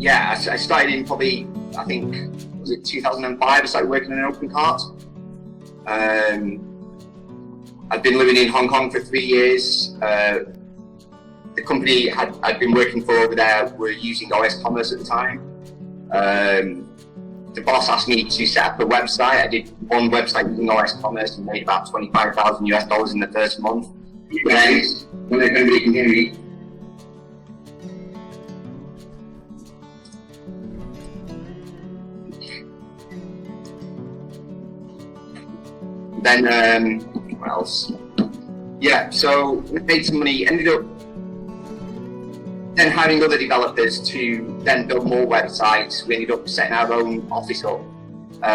yeah, I started in probably, I think, was it 2005, I started working in Opencart. I've been living in Hong Kong for 3 years. The company I'd been working for over there were using OS Commerce at the time. The boss asked me to set up a website. I did one website using OS Commerce and made about $25,000 in the first month. Then, what else? Yeah, so we made some money, ended up then hiring other developers to then build more websites. We ended up setting our own office up.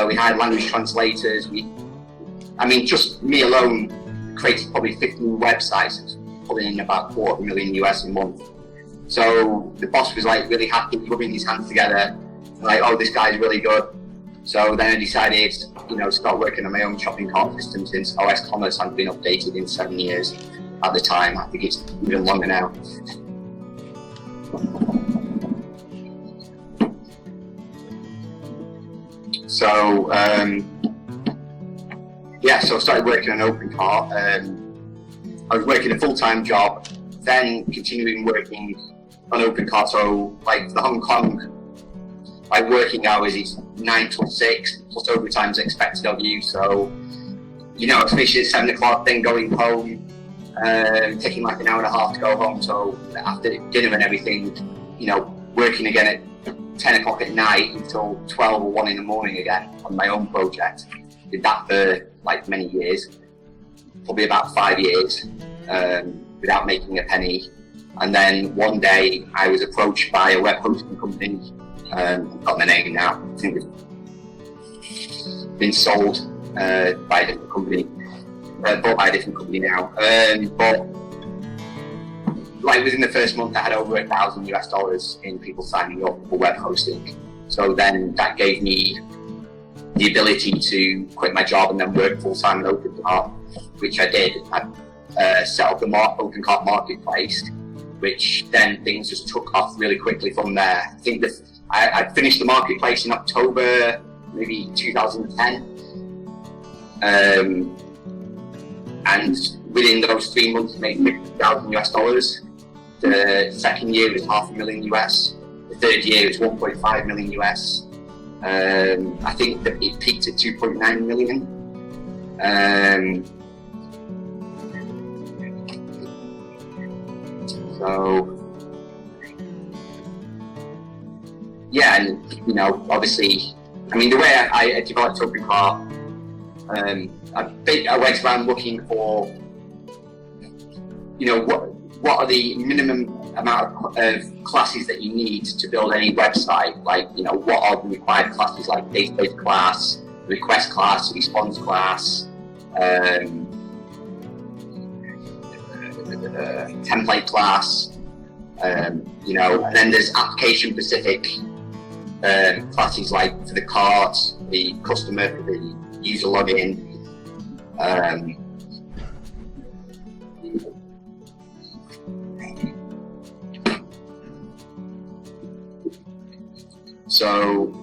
We hired language translators. Just me alone created probably 15 websites, pulling in about $250,000 US a month. So the boss was like really happy, rubbing his hands together, like, oh, this guy's really good. So then I decided, start working on my own shopping cart system, since OS Commerce hadn't been updated in 7 years at the time. I think it's even longer now. So so I started working on Opencart. I was working a full-time job, then continuing working on Opencart. So like the Hong Kong working hours is 9 till 6, plus overtime's expected of you. So, I finish at 7 o'clock, then going home, taking like an hour and a half to go home. So after dinner and everything, working again at 10 o'clock at night until 12 or 1 in the morning again on my own project. Did that for like many years, probably about 5 years, without making a penny. And then one day I was approached by a web hosting company. I've got my name now. I think it's been sold by a different company, bought by a different company now. But like within the first month, I had over $1,000 in people signing up for web hosting. So then that gave me the ability to quit my job and then work full time in Opencart, which I did. I set up the Opencart marketplace, which then things just took off really quickly from there. I think that I finished the marketplace in October, maybe 2010. And within those 3 months, I made $50,000. The second year was $500,000 US. The third year was $1.5 million US. I think that it peaked at 2.9 million. So, yeah, and obviously, the way I developed Opencart, I went around looking for, what are the minimum amount of classes that you need to build any website? Like, what are the required classes, like database class, request class, response class, template class, and then there's application specific classes, like for the cart, the customer, for the user login. So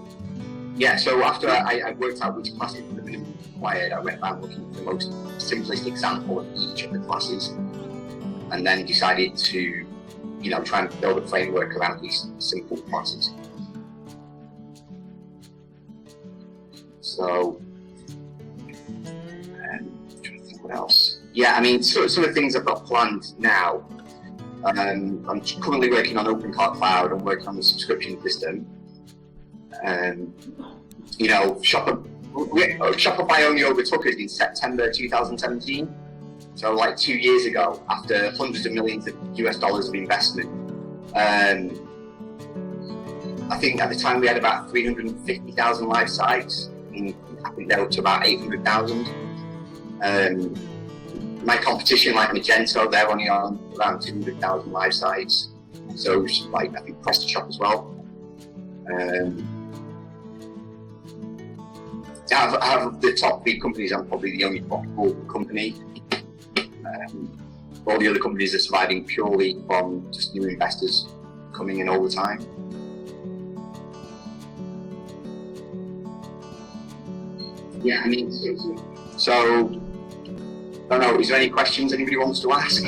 after I worked out which classes were minimum required, I went around looking for the most simplest example of each of the classes, and then decided to, try and build a framework around these simple classes. So, I'm trying to think what else. Yeah, some of the things I've got planned now. I'm currently working on Opencart Cloud. I'm working on the subscription system. Shopify only overtook us in September 2017. So like 2 years ago, after hundreds of millions of US dollars of investment. I think at the time we had about 350,000 live sites, and I think they're up to about 800,000. My competition, like Magento, they're only on around 200,000 live sites. So like, I think PrestaShop as well. Out of the top 3 companies, I'm probably the only profitable company. All the other companies are surviving purely from just new investors coming in all the time. Yeah, I mean, so, I don't know, is there any questions anybody wants to ask?